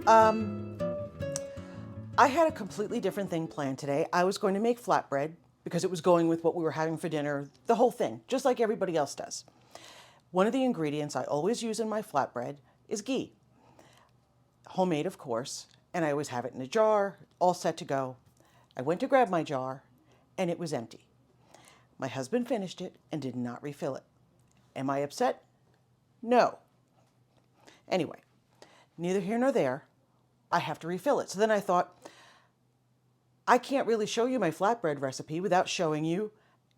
Um, I had a completely different thing planned today. I was going to make flatbread because it was going with what we were having for dinner, the whole thing, just like everybody else does. One of the ingredients I always use in my flatbread is ghee, homemade, of course, and I always have it in a jar, all set to go. I went to grab my jar, and it was empty. My husband finished it and did not refill it. Am I upset? No. Anyway, neither here nor there. I have to refill it. So then I thought, I can't really show you my flatbread recipe without showing you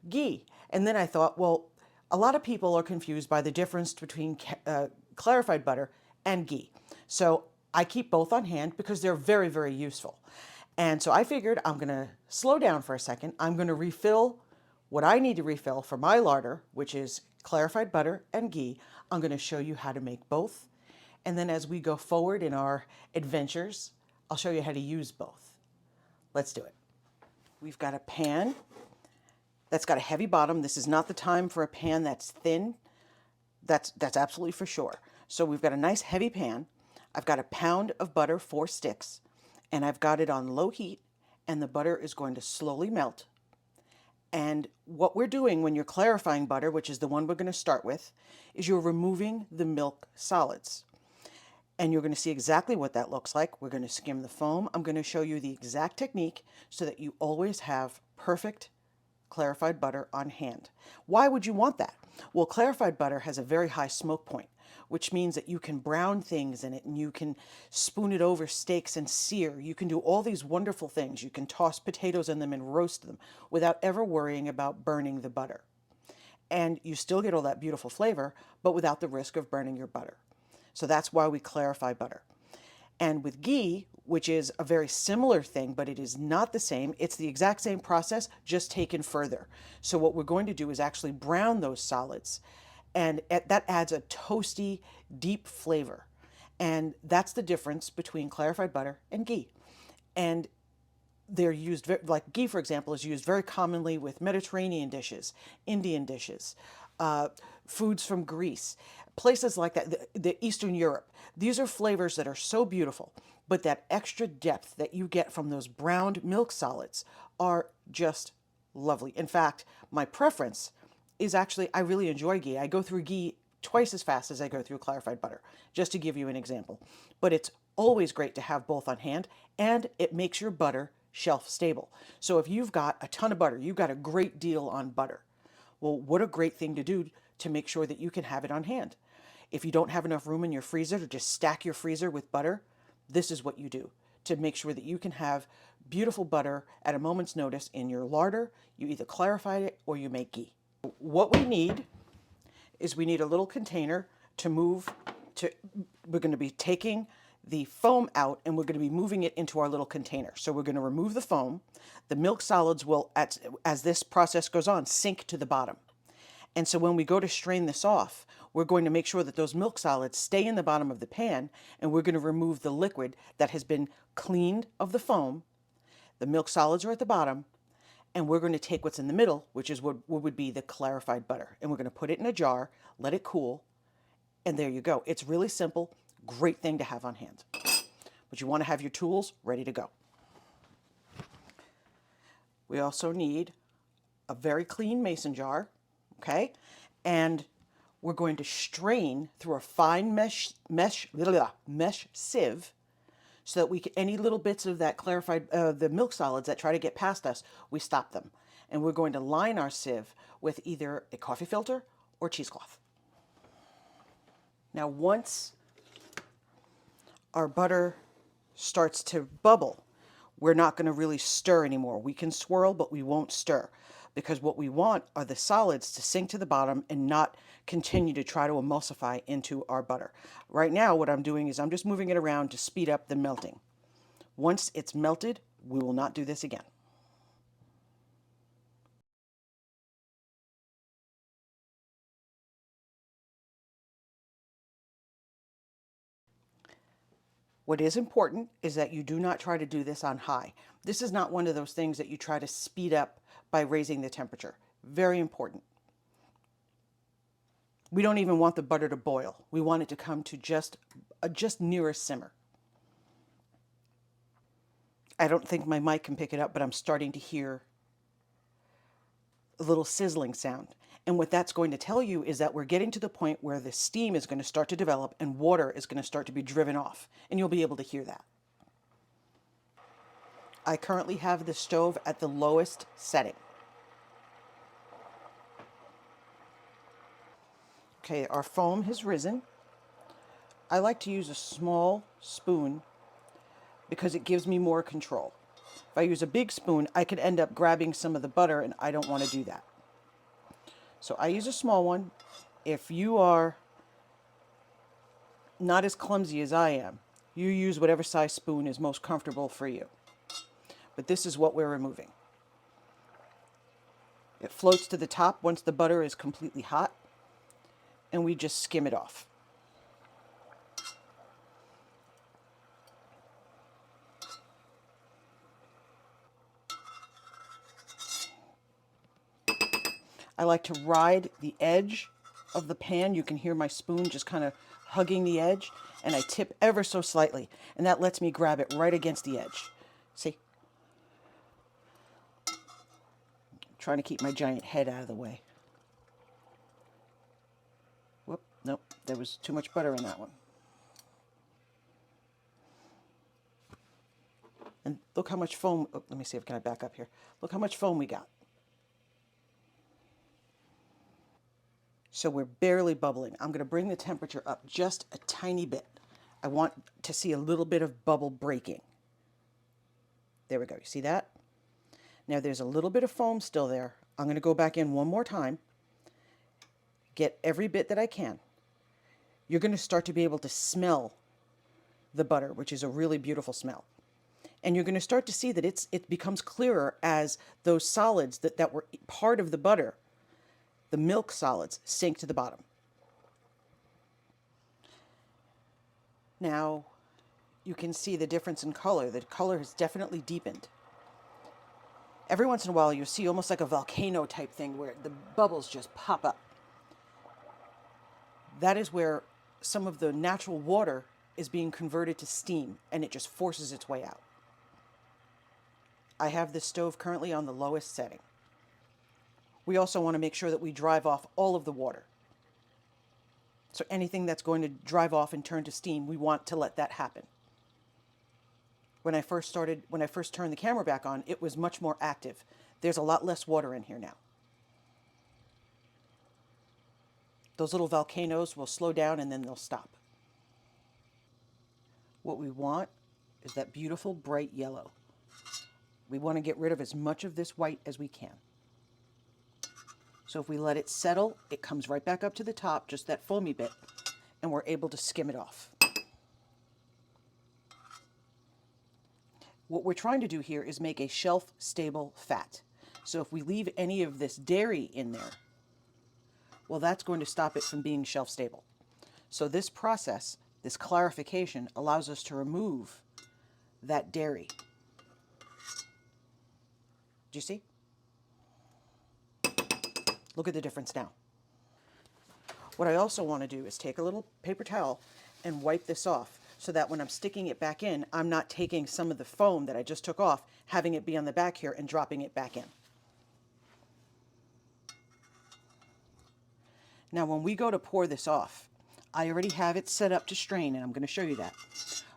ghee. And then I thought, well, a lot of people are confused by the difference between clarified butter and ghee. So I keep both on hand because they're very, very useful. And so I figured I'm going to slow down for a second. I'm going to refill what I need to refill for my larder, which is clarified butter and ghee. I'm going to show you how to make both. And then as we go forward in our adventures, I'll show you how to use both. Let's do it. We've got a pan that's got a heavy bottom. This is not the time for a pan that's thin. That's absolutely for sure. So we've got a nice heavy pan. I've got a pound of butter, 4 sticks, and I've got it on low heat, and the butter is going to slowly melt. And what we're doing when you're clarifying butter, which is the one we're going to start with, is you're removing the milk solids. And you're going to see exactly what that looks like. We're going to skim the foam. I'm going to show you the exact technique so that you always have perfect clarified butter on hand. Why would you want that? Well, clarified butter has a very high smoke point, which means that you can brown things in it and you can spoon it over steaks and sear. You can do all these wonderful things. You can toss potatoes in them and roast them without ever worrying about burning the butter. And you still get all that beautiful flavor, but without the risk of burning your butter. So that's why we clarify butter. And with ghee, which is a very similar thing, but it is not the same, it's the exact same process, just taken further. So what we're going to do is actually brown those solids. And that adds a toasty, deep flavor. And that's the difference between clarified butter and ghee. And they're used, like ghee, for example, is used very commonly with Mediterranean dishes, Indian dishes, foods from Greece, places like that, the Eastern Europe. These are flavors that are so beautiful, but that extra depth that you get from those browned milk solids are just lovely. In fact, my preference is actually, I really enjoy ghee. I go through ghee twice as fast as I go through clarified butter, just to give you an example. But it's always great to have both on hand, and it makes your butter shelf stable. So if you've got a ton of butter, you've got a great deal on butter. Well, what a great thing to do to make sure that you can have it on hand. If you don't have enough room in your freezer to just stack your freezer with butter, this is what you do to make sure that you can have beautiful butter at a moment's notice in your larder. You either clarify it or you make ghee. What we need is we need a little container to move to. We're going to be taking the foam out and we're going to be moving it into our little container. So we're going to remove the foam. The milk solids will, as this process goes on, sink to the bottom. And so when we go to strain this off, we're going to make sure that those milk solids stay in the bottom of the pan, and we're going to remove the liquid that has been cleaned of the foam. The milk solids are at the bottom, and we're going to take what's in the middle, which is what would be the clarified butter, and we're going to put it in a jar, let it cool, and there you go. It's really simple, great thing to have on hand. But you want to have your tools ready to go. We also need a very clean mason jar, okay? And we're going to strain through a fine mesh sieve so that we can, any little bits of that clarified, the milk solids that try to get past us, we stop them. And we're going to line our sieve with either a coffee filter or cheesecloth. Now, once our butter starts to bubble, we're not going to really stir anymore. We can swirl, but we won't stir, because what we want are the solids to sink to the bottom and not continue to try to emulsify into our butter. Right now, what I'm doing is I'm just moving it around to speed up the melting. Once it's melted, we will not do this again. What is important is that you do not try to do this on high. This is not one of those things that you try to speed up by raising the temperature. Very important. We don't even want the butter to boil. We want it to come to just near a simmer. I don't think my mic can pick it up, but I'm starting to hear a little sizzling sound. And what that's going to tell you is that we're getting to the point where the steam is going to start to develop and water is going to start to be driven off. And you'll be able to hear that. I currently have the stove at the lowest setting. Okay, our foam has risen. I like to use a small spoon because it gives me more control. If I use a big spoon, I could end up grabbing some of the butter, and I don't want to do that. So I use a small one. If you are not as clumsy as I am, you use whatever size spoon is most comfortable for you. But this is what we're removing. It floats to the top once the butter is completely hot, and we just skim it off. I like to ride the edge of the pan. You can hear my spoon just kind of hugging the edge, and I tip ever so slightly, and that lets me grab it right against the edge. See? I'm trying to keep my giant head out of the way. Whoop, nope, there was too much butter in that one. And look how much foam, oh, let me see if can I back up here. Look how much foam we got. So we're barely bubbling. I'm going to bring the temperature up just a tiny bit. I want to see a little bit of bubble breaking. There we go. You see that? Now there's a little bit of foam still there. I'm going to go back in one more time. Get every bit that I can. You're going to start to be able to smell the butter, which is a really beautiful smell. And you're going to start to see that it becomes clearer as those solids that were part of the butter, the milk solids, sink to the bottom. Now you can see the difference in color. The color has definitely deepened. Every once in a while you'll see almost like a volcano type thing where the bubbles just pop up. That is where some of the natural water is being converted to steam, and it just forces its way out. I have this stove currently on the lowest setting. We also want to make sure that we drive off all of the water. So anything that's going to drive off and turn to steam, we want to let that happen. When I first turned the camera back on, it was much more active. There's a lot less water in here now. Those little volcanoes will slow down and then they'll stop. What we want is that beautiful bright yellow. We want to get rid of as much of this white as we can. So if we let it settle, it comes right back up to the top, just that foamy bit, and we're able to skim it off. What we're trying to do here is make a shelf-stable fat. So if we leave any of this dairy in there, well, that's going to stop it from being shelf-stable. So this process, this clarification, allows us to remove that dairy. Do you see? Look at the difference now. What I also want to do is take a little paper towel and wipe this off so that when I'm sticking it back in, I'm not taking some of the foam that I just took off, having it be on the back here and dropping it back in. Now when we go to pour this off, I already have it set up to strain, and I'm going to show you that.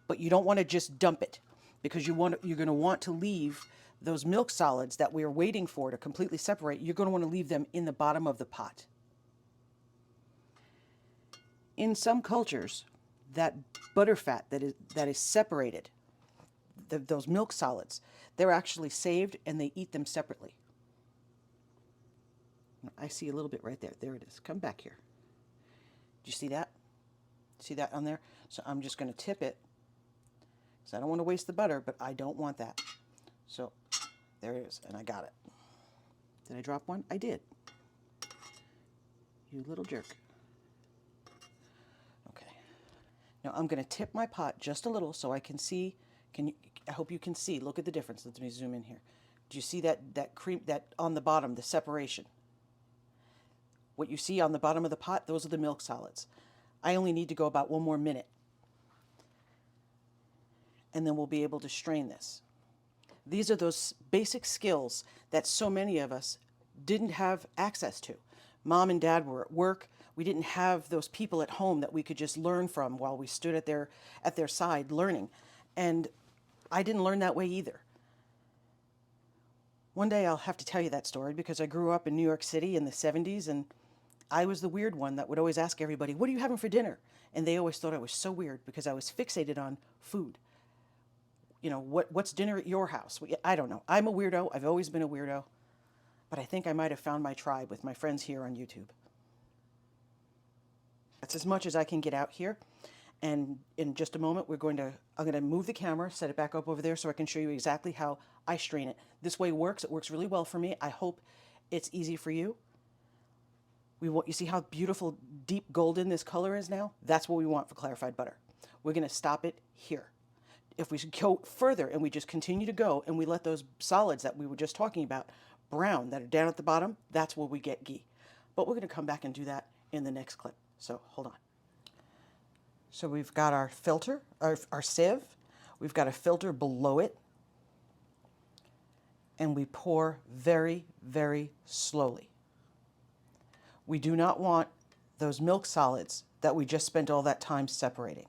But you don't want to just dump it, because you're going to want to leave those milk solids that we're waiting for to completely separate. You're going to want to leave them in the bottom of the pot. In some cultures, that butter fat that is separated, those milk solids, they're actually saved and they eat them separately. I see a little bit right there. There it is. Come back here. Do you see that? See that on there? So I'm just going to tip it, because I don't want to waste the butter, but I don't want that. So there it is, and I got it. Did I drop one? I did. You little jerk. Okay. Now I'm going to tip my pot just a little so I can see. I hope you can see. Look at the difference. Let me zoom in here. Do you see that cream, that on the bottom, the separation? What you see on the bottom of the pot, those are the milk solids. I only need to go about one more minute, and then we'll be able to strain this. These are those basic skills that so many of us didn't have access to. Mom and dad were at work. We didn't have those people at home that we could just learn from while we stood at their side learning. And I didn't learn that way either. One day I'll have to tell you that story because I grew up in New York City in the 70s, and I was the weird one that would always ask everybody, "What are you having for dinner?" And they always thought I was so weird because I was fixated on food. You know, what's dinner at your house? I don't know. I'm a weirdo. I've always been a weirdo. But I think I might have found my tribe with my friends here on YouTube. That's as much as I can get out here. And in just a moment, I'm going to move the camera, set it back up over there so I can show you exactly how I strain it. This way works. It works really well for me. I hope it's easy for you. You see how beautiful deep golden this color is now? That's what we want for clarified butter. We're going to stop it here. If we go further and we just continue to go and we let those solids that we were just talking about brown that are down at the bottom, that's where we get ghee. But we're going to come back and do that in the next clip. So hold on. So we've got our filter, our sieve. We've got a filter below it. And we pour very, very slowly. We do not want those milk solids that we just spent all that time separating.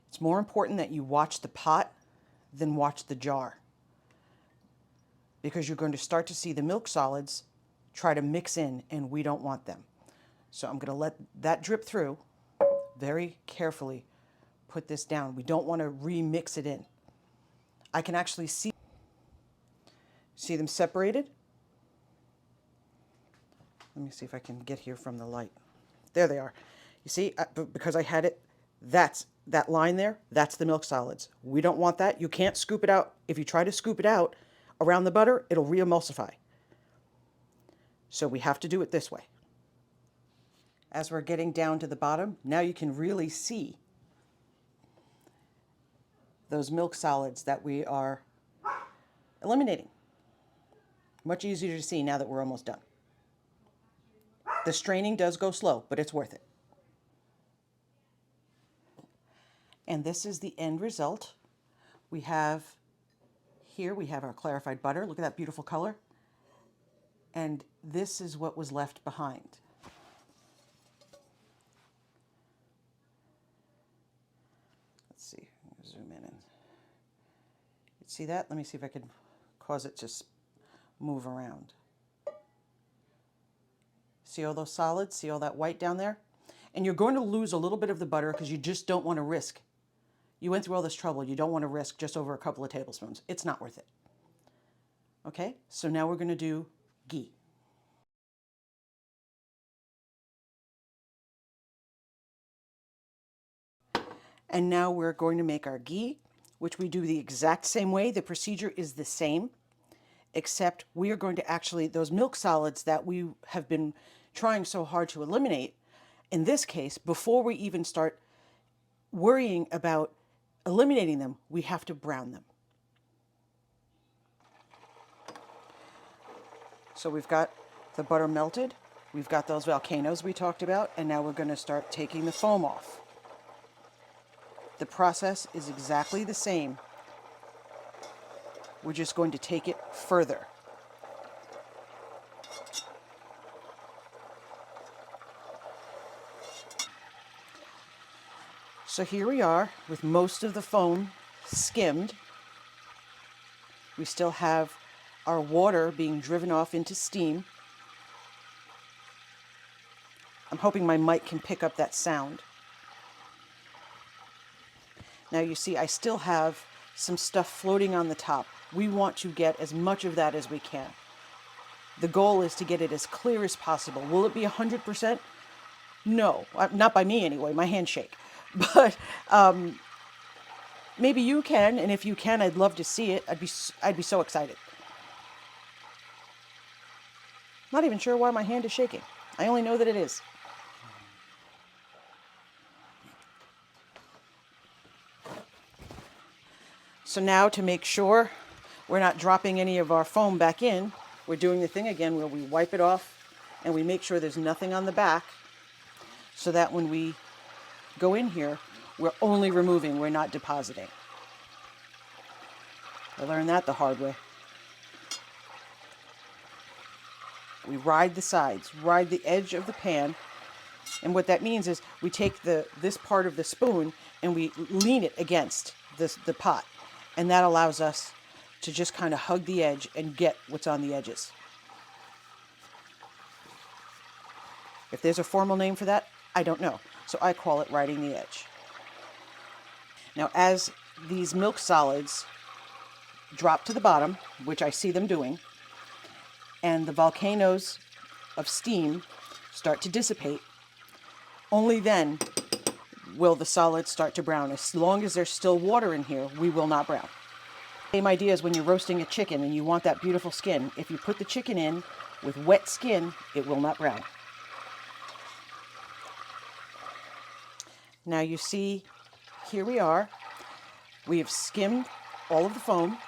It's more important that you watch the pot than watch the jar, because you're going to start to see the milk solids try to mix in, and we don't want them. So I'm going to let that drip through, very carefully put this down. We don't want to remix it in. I can actually see them separated. Let me see if I can get here from the light. There they are. You see, because I had it, that line there, that's the milk solids. We don't want that. You can't scoop it out. If you try to scoop it out around the butter, it'll re-emulsify. So we have to do it this way. As we're getting down to the bottom, now you can really see those milk solids that we are eliminating. Much easier to see now that we're almost done. The straining does go slow, but it's worth it. And this is the end result. We have our clarified butter. Look at that beautiful color. And this is what was left behind. Let's see, zoom in and see that? Let me see if I can cause it to move around. See all those solids? See all that white down there? And you're going to lose a little bit of the butter because you just don't want to risk. You went through all this trouble. You don't want to risk just over a couple of tablespoons. It's not worth it. Okay, so now we're going to do ghee. And now we're going to make our ghee, which we do the exact same way. The procedure is the same, except we are going to actually, those milk solids that we have been trying so hard to eliminate, in this case, before we even start worrying about eliminating them, we have to brown them. So we've got the butter melted, we've got those volcanoes we talked about, and now we're going to start taking the foam off. The process is exactly the same. We're just going to take it further. So here we are with most of the foam skimmed. We still have our water being driven off into steam. I'm hoping my mic can pick up that sound. Now you see I still have some stuff floating on the top. We want to get as much of that as we can. The goal is to get it as clear as possible. Will it be 100%? No, not by me anyway, my hands shake. But maybe you can, and if you can, I'd love to see it. I'd be so excited. Not even sure why my hand is shaking. I only know that it is. So now, to make sure we're not dropping any of our foam back in, we're doing the thing again where we wipe it off and we make sure there's nothing on the back, so that when we go in here, We're only removing, we're not depositing. I learned that the hard way. We ride the sides, ride the edge of the pan. And what that means is we take this part of the spoon and we lean it against the pot. And that allows us to just kind of hug the edge and get what's on the edges. If there's a formal name for that, I don't know. So I call it riding the edge. Now, as these milk solids drop to the bottom, which I see them doing, and the volcanoes of steam start to dissipate, only then will the solids start to brown. As long as there's still water in here, we will not brown. Same idea as when you're roasting a chicken and you want that beautiful skin. If you put the chicken in with wet skin, it will not brown. Now you see, here we are. We have skimmed all of the foam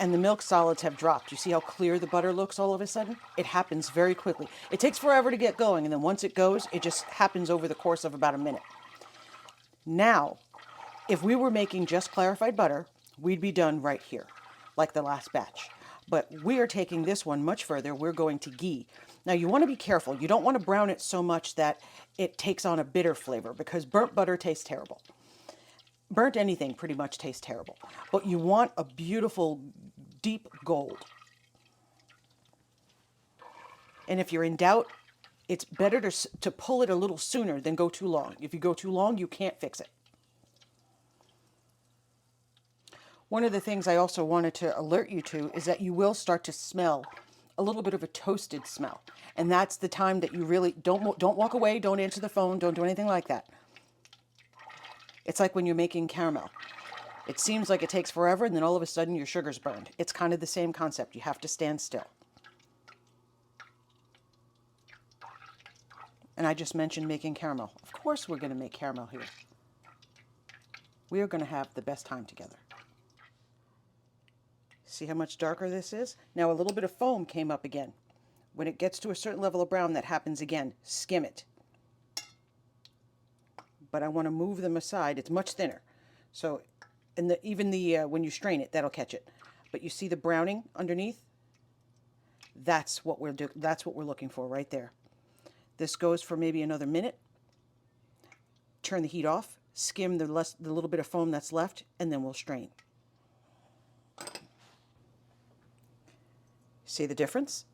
and the milk solids have dropped. You see how clear the butter looks all of a sudden? It happens very quickly. It takes forever to get going, and then once it goes, it just happens over the course of about a minute. Now, if we were making just clarified butter, we'd be done right here, like the last batch. But we are taking this one much further. We're going to ghee. Now, you want to be careful. You don't want to brown it so much that it takes on a bitter flavor, because burnt butter tastes terrible. Burnt anything pretty much tastes terrible. But you want a beautiful, deep gold. And if you're in doubt, it's better to pull it a little sooner than go too long. If you go too long, you can't fix it. One of the things I also wanted to alert you to is that you will start to smell a little bit of a toasted smell. And that's the time that you really don't walk away, don't answer the phone, don't do anything like that. It's like when you're making caramel. It seems like it takes forever, and then all of a sudden your sugar's burned. It's kind of the same concept. You have to stand still. And I just mentioned making caramel. Of course we're going to make caramel here. We are going to have the best time together. See how much darker this is? Now a little bit of foam came up again. When it gets to a certain level of brown, that happens again. Skim it. But I want to move them aside. It's much thinner. So, and even when you strain it, that'll catch it. But you see the browning underneath? That's what we're looking for right there. This goes for maybe another minute. Turn the heat off. Skim the little bit of foam that's left, and then we'll strain. See the difference?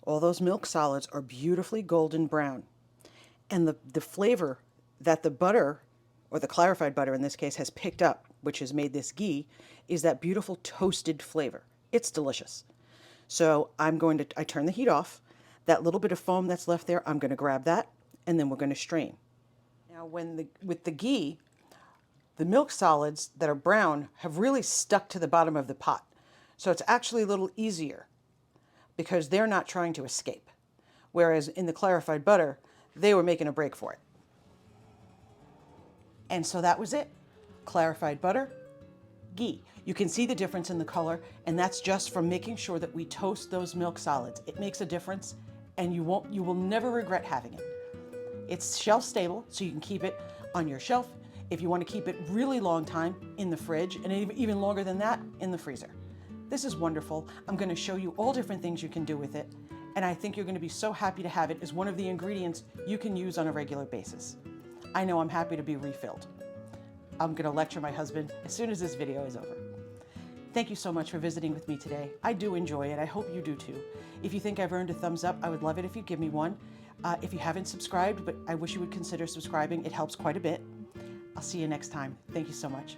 All those milk solids are beautifully golden brown. And the flavor that the butter, or the clarified butter in this case, has picked up, which has made this ghee, is that beautiful toasted flavor. It's delicious. So I turn the heat off. That little bit of foam that's left there, I'm going to grab that, and then we're going to strain. Now with the ghee, the milk solids that are brown have really stuck to the bottom of the pot. So it's actually a little easier because they're not trying to escape. Whereas in the clarified butter, they were making a break for it. And so that was it. Clarified butter, ghee. You can see the difference in the color, and that's just from making sure that we toast those milk solids. It makes a difference, and you will never regret having it. It's shelf stable, so you can keep it on your shelf. If you want to keep it really long time, in the fridge, and even longer than that, in the freezer. This is wonderful. I'm going to show you all different things you can do with it, and I think you're going to be so happy to have it as one of the ingredients you can use on a regular basis. I know I'm happy to be refilled. I'm going to lecture my husband as soon as this video is over. Thank you so much for visiting with me today. I do enjoy it. I hope you do too. If you think I've earned a thumbs up, I would love it if you'd give me one. If you haven't subscribed, but I wish you would consider subscribing. It helps quite a bit. I'll see you next time. Thank you so much.